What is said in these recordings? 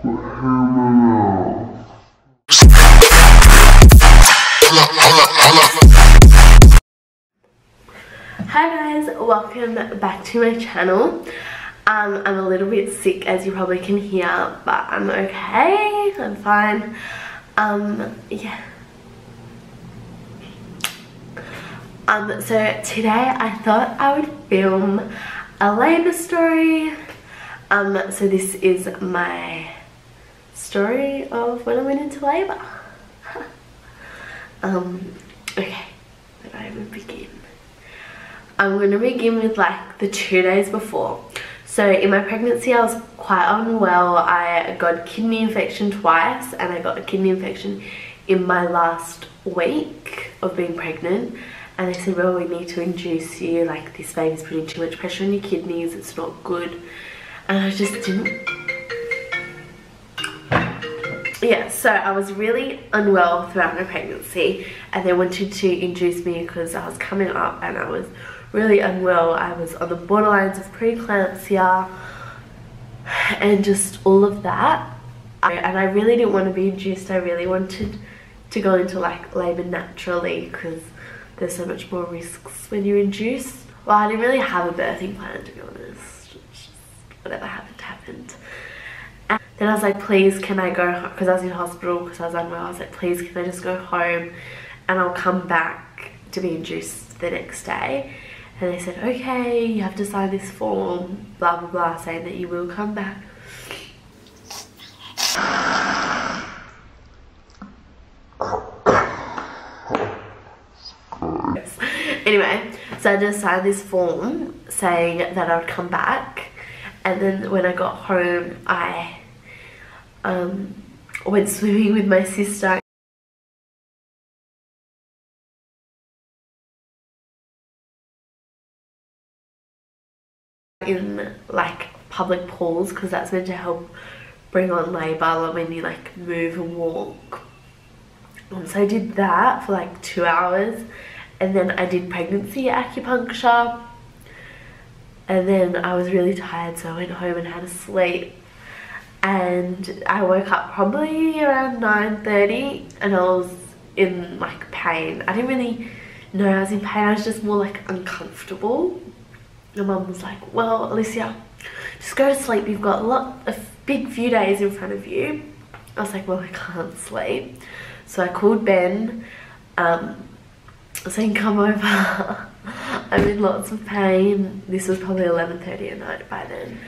Hi guys, welcome back to my channel. I'm a little bit sick, as you probably can hear, but I'm okay, I'm fine. Yeah. So today I thought I would film a labour story. So this is my story of when I went into labour. Okay, where do I even begin? I'm going to begin with like the 2 days before. So in my pregnancy I was quite unwell. I got a kidney infection twice, and I got a kidney infection in my last week of being pregnant. And they said, well, we need to induce you, like this baby's putting too much pressure on your kidneys, it's not good. And I just didn't. Yeah, so I was really unwell throughout my pregnancy, and they wanted to induce me because I was coming up and I was really unwell. I was on the borderlines of preeclampsia and just all of that. And I really didn't want to be induced. I really wanted to go into like labour naturally because there's so much more risks when you're induced. Well, I didn't really have a birthing plan, to be honest. Just whatever happened. And then I was like, please can I go, because I was in hospital because I was unwell. I was like, please can I just go home and I'll come back to be induced the next day. And they said, okay, you have to sign this form, blah blah blah, saying that you will come back. Anyway, so I just signed this form saying that I would come back. And then when I got home, I went swimming with my sister. In like public pools, because that's meant to help bring on labour when you like move and walk. So I did that for like 2 hours, and then I did pregnancy acupuncture, and then I was really tired, so I went home and had a sleep. And I woke up probably around 9:30 and I was in like pain. I didn't really know I was in pain, I was just more like uncomfortable. My mum was like, well, Alicia, just go to sleep, you've got a big few days in front of you. I was like, well, I can't sleep. So I called Ben, saying come over. I'm in lots of pain. This was probably 11:30 at night by then.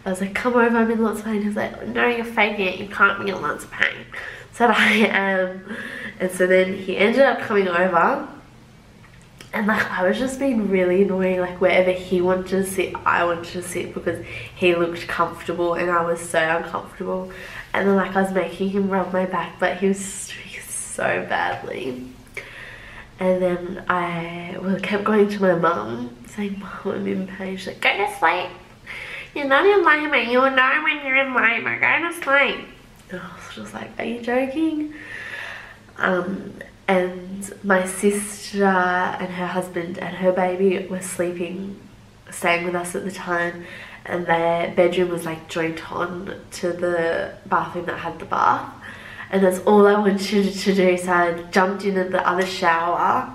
I was like, come over, I'm in lots of pain. He was like, no, you're faking it, you can't be in lots of pain. So I am. And so then he ended up coming over. And like I was just being really annoying, like wherever he wanted to sit, I wanted to sit because he looked comfortable and I was so uncomfortable. And then like I was making him rub my back, but he was streaking so badly. And then I kept going to my mum, saying, Mum, I'm in pain. She's like, go to sleep. You're not in labour, you'll know when you're in labour, go to sleep. And I was just like, are you joking? And my sister and her husband and her baby were staying with us at the time, and their bedroom was like joint on to the bathroom that had the bath, and that's all I wanted to do. So I jumped in the other shower,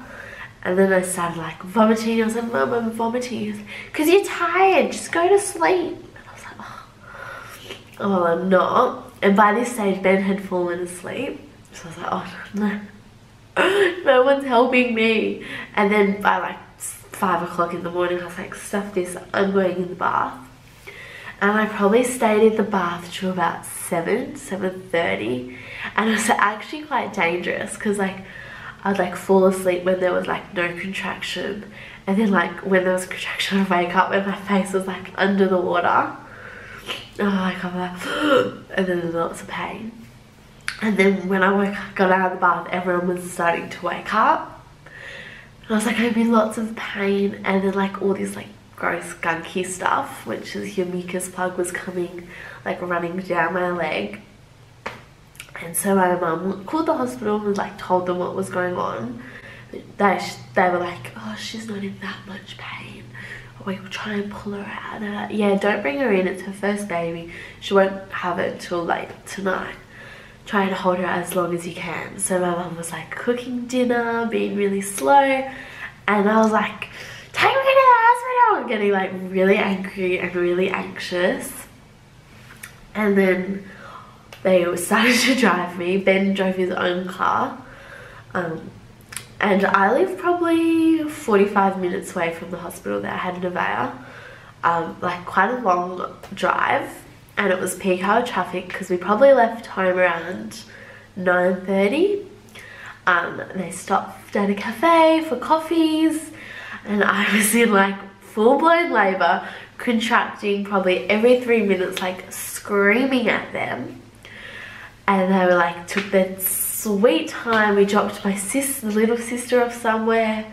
and then I started like vomiting. I was like, Mum, I'm vomiting. Because you're tired, just go to sleep. And I was like, oh, well, I'm not. And by this stage Ben had fallen asleep, so I was like, oh no. No one's helping me. And then by like 5 o'clock in the morning I was like, stuff this, I'm going in the bath. And I probably stayed in the bath till about 7:30, and it was actually quite dangerous because like I'd like fall asleep when there was like no contraction, and then like when there was a contraction I'd wake up and my face was like under the water. And I'm like, and then there's lots of pain. And then when I got out of the bath, everyone was starting to wake up. And I was like, I'm in lots of pain. And then like all this like gross gunky stuff, which is your mucus plug, was coming like running down my leg. And so my mum called the hospital and like told them what was going on. They were like, oh, she's not in that much pain. we will try and pull her out. And they're like, yeah, don't bring her in, it's her first baby, she won't have it till like tonight. Try and hold her as long as you can. So my mum was like cooking dinner, being really slow, and I was like, take me to the hospital, getting like really angry and really anxious. And then they started to drive me. Ben drove his own car, and I live probably 45 minutes away from the hospital that I had in Nevaeh, like quite a long drive. And it was peak hour traffic because we probably left home around 9:30. They stopped at a cafe for coffees, and I was in like full-blown labour, contracting probably every 3 minutes, like screaming at them. And they were like, took their sweet time. We dropped my little sister off somewhere,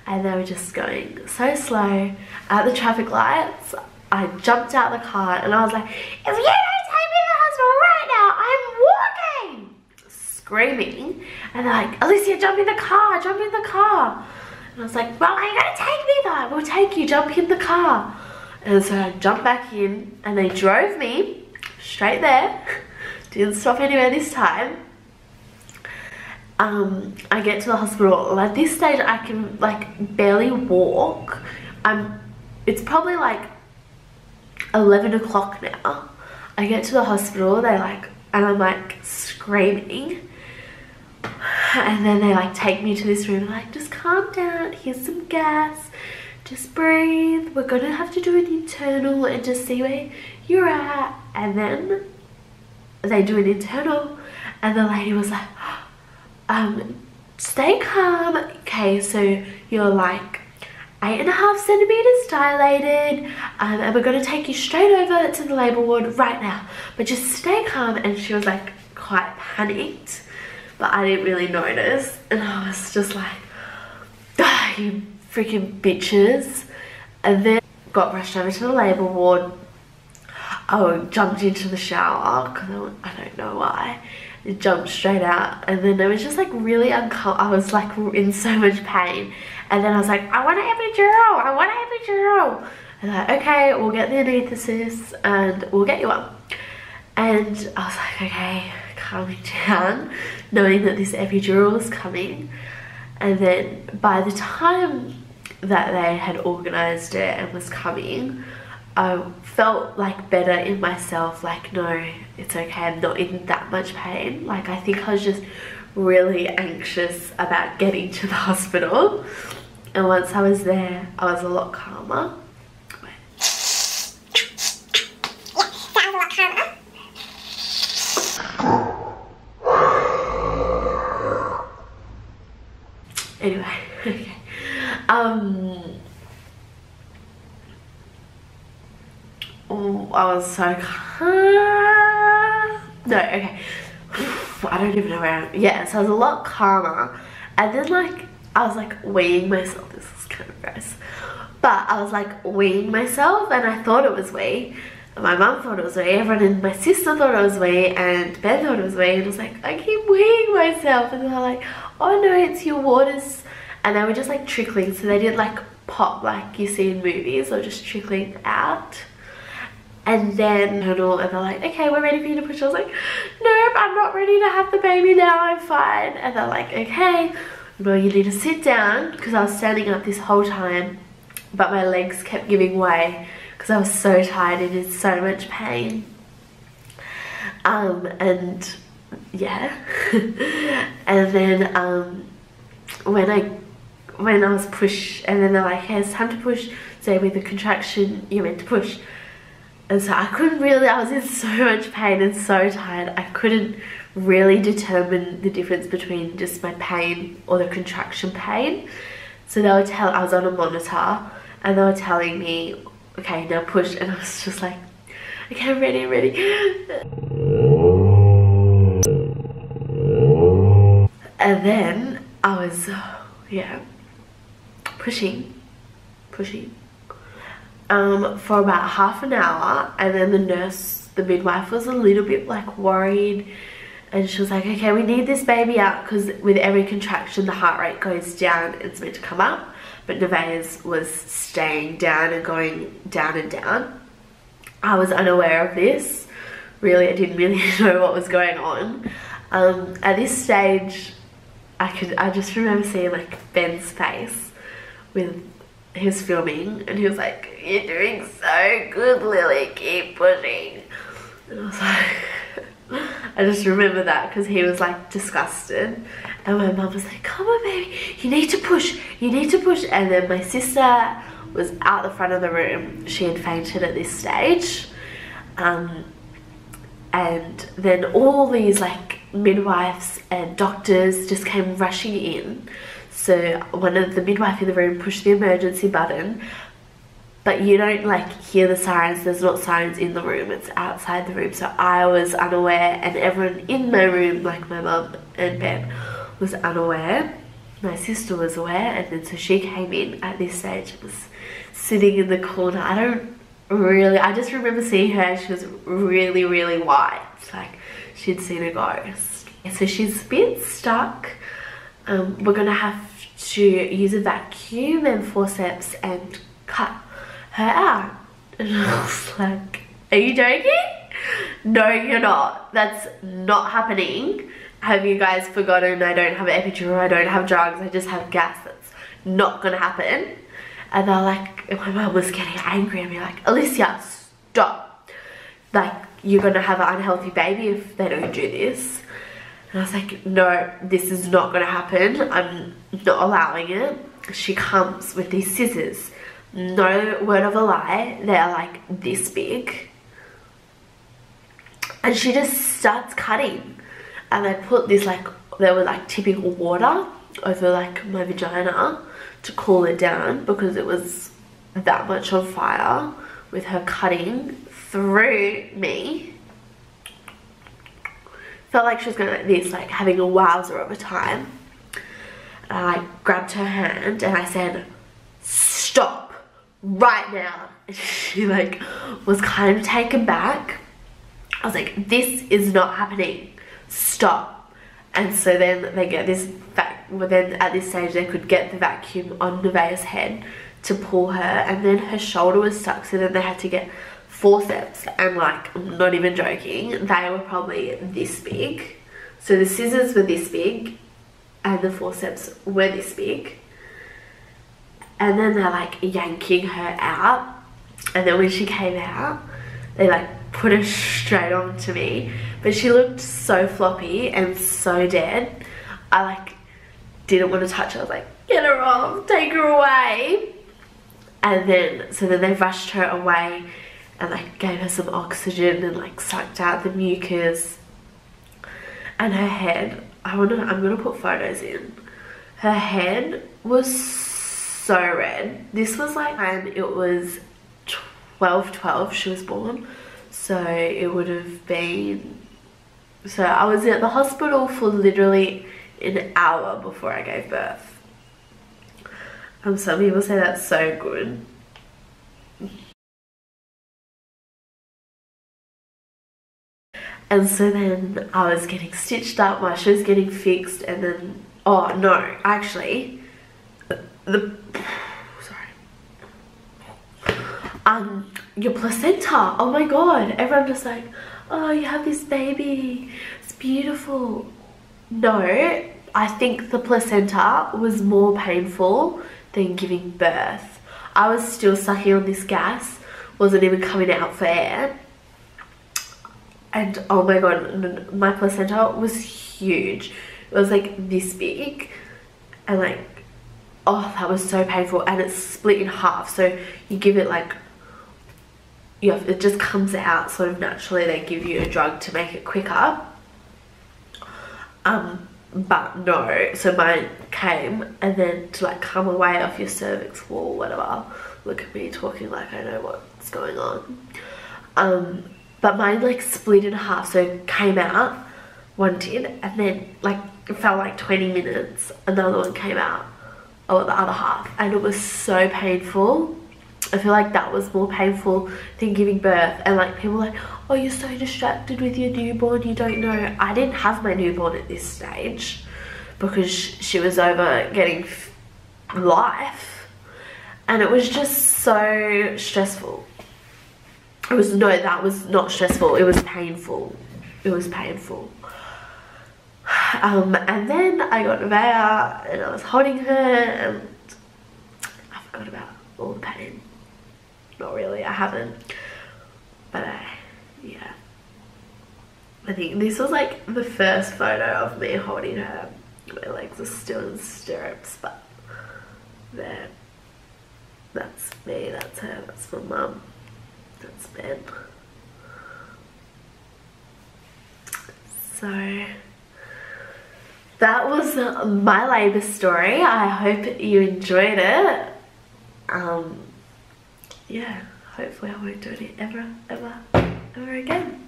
and they were just going so slow at the traffic lights. I jumped out of the car and I was like, if you don't take me to the hospital right now, I'm walking! Screaming. And they're like, Alicia, jump in the car, jump in the car. And I was like, well, are you gonna take me though? We'll take you, jump in the car. And so I jumped back in and they drove me straight there. Didn't stop anywhere this time. I get to the hospital. At this stage I can like barely walk. It's probably like 11 o'clock now. I get to the hospital, and I'm like screaming, and then they like take me to this room, like, just calm down, here's some gas, just breathe, we're gonna have to do an internal and just see where you're at. And then they do an internal and the lady was like, stay calm, okay, so you're like 8.5 centimeters dilated, and we're going to take you straight over to the labour ward right now, but just stay calm. And she was like quite panicked, but I didn't really notice, and I was just like, ah, you freaking bitches. And then got rushed over to the labour ward. I jumped into the shower because I don't know why. It jumped straight out, and then it was just like really uncomfortable. I was like in so much pain. And then I was like, I want an epidural, I want an epidural. And like, okay, we'll get the anaesthetist and we'll get you one. And I was like, okay, calming down, knowing that this epidural was coming. And then by the time that they had organised it and was coming, I felt like better in myself, like, no, it's okay, I'm not in that much pain. Like, I think I was just really anxious about getting to the hospital. And once I was there, I was a lot calmer. Anyway, okay. I was so calm. No, okay. I don't even know where I am. Yeah, so I was a lot calmer. And then like, I was like weeing myself. This is kind of gross. But I was like weeing myself, and I thought it was wee. And my mum thought it was wee. Everyone and my sister thought it was wee, and Ben thought it was wee. And I was like, I keep weeing myself. And they're like, oh no, it's your waters. And they were just like trickling. So they didn't like pop like you see in movies. They were just trickling out. And then and they're like, okay, we're ready for you to push. I was like, nope, I'm not ready to have the baby now, I'm fine. And they're like, okay, well, you need to sit down, because I was standing up this whole time, but my legs kept giving way because I was so tired and in so much pain. And yeah. And then when I was pushed, and then they're like, hey, it's time to push. So with the contraction, you're meant to push. And so I couldn't really, I was in so much pain and so tired. I couldn't really determine the difference between just my pain or the contraction pain. So they were I was on a monitor, and they were telling me, okay, now push. And I was just like, okay, I'm ready, I'm ready. And then I was, yeah, pushing. For about half an hour, and then the midwife was a little bit like worried, and she was like, okay, we need this baby out, because with every contraction the heart rate goes down. It's meant to come up, but Nevaeh's was staying down and going down and down. I was unaware of this. Really, I didn't really know what was going on. At this stage, I just remember seeing like Ben's face with his filming, and he was like, "You're doing so good, Lily, keep pushing." And I was like, I just remember that because he was like disgusted, and my mum was like, "Come on baby, you need to push, you need to push." And then my sister was out the front of the room. She had fainted at this stage. And then all these like midwives and doctors just came rushing in. So one of the midwife in the room pushed the emergency button, but you don't like hear the sirens. There's not sirens in the room, it's outside the room. So I was unaware, and everyone in my room, like my mum and Ben, was unaware. My sister was aware, and then so she came in at this stage and was sitting in the corner. I just remember seeing her. She was really, really white. It's like she'd seen a ghost. So she's a bit stuck. We're gonna have to use a vacuum and forceps and cut her out. And I was like, are you joking? No, you're not. That's not happening. Have you guys forgotten I don't have an epidural, I don't have drugs, I just have gas? That's not gonna happen. And they're like, my mum was getting angry at me, like, Alicia, stop. Like, you're gonna have an unhealthy baby if they don't do this. And I was like, no, this is not gonna happen. I'm not allowing it. She comes with these scissors. No word of a lie, they're like this big. And she just starts cutting. And they put this like, they were like tipping water over like my vagina to cool it down because it was that much on fire with her cutting through me. Felt like she was going like this, like having a wowzer of a time. And I like grabbed her hand and I said, "Stop right now." And she like was kind of taken back. I was like, "This is not happening. Stop." And so then they get this then at this stage they could get the vacuum on Nevaeh's head to pull her, and then her shoulder was stuck, so then they had to get forceps, and like, I'm not even joking, they were probably this big. So the scissors were this big and the forceps were this big, and then they're like yanking her out, and then when she came out they like put her straight on to me, but she looked so floppy and so dead. I like didn't want to touch her. I was like, "Get her off, take her away." And then so then they rushed her away and like gave her some oxygen and like sucked out the mucus. And her head, I'm gonna put photos in. Her head was so red. This was like when it was 12/12 she was born. So it would have been, so I was at the hospital for literally an hour before I gave birth. Some people say that's so good. And so then I was getting stitched up, my shoe was getting fixed, and then, oh no, actually, your placenta, oh my god, everyone just like, "Oh, you have this baby, it's beautiful." No, I think the placenta was more painful than giving birth. I was still sucking on this gas, wasn't even coming out for air. And oh my god, my placenta was huge. It was like this big, and like, oh, that was so painful. And it's split in half, so you give it like, it just comes out sort of naturally. They give you a drug to make it quicker. But no, so mine came, and then to like come away off your cervix wall, whatever. Look at me talking like I know what's going on. But mine like split in half, so came out, one did, and then like it felt like 20 minutes, another one came out, or the other half, and it was so painful. I feel like that was more painful than giving birth. And like people were like, "Oh, you're so distracted with your newborn, you don't know." I didn't have my newborn at this stage because she was over getting life. and it was just so stressful. That was not stressful, it was painful. It was painful. And then I got Nevaeh and I was holding her and I forgot about all the pain. Not really, I haven't. But yeah. I think this was like the first photo of me holding her. My legs are still in stirrups, but there. That's me, that's her, that's my mum. That's Ben. So that was my labour story. I hope you enjoyed it. Yeah, hopefully I won't do it ever again.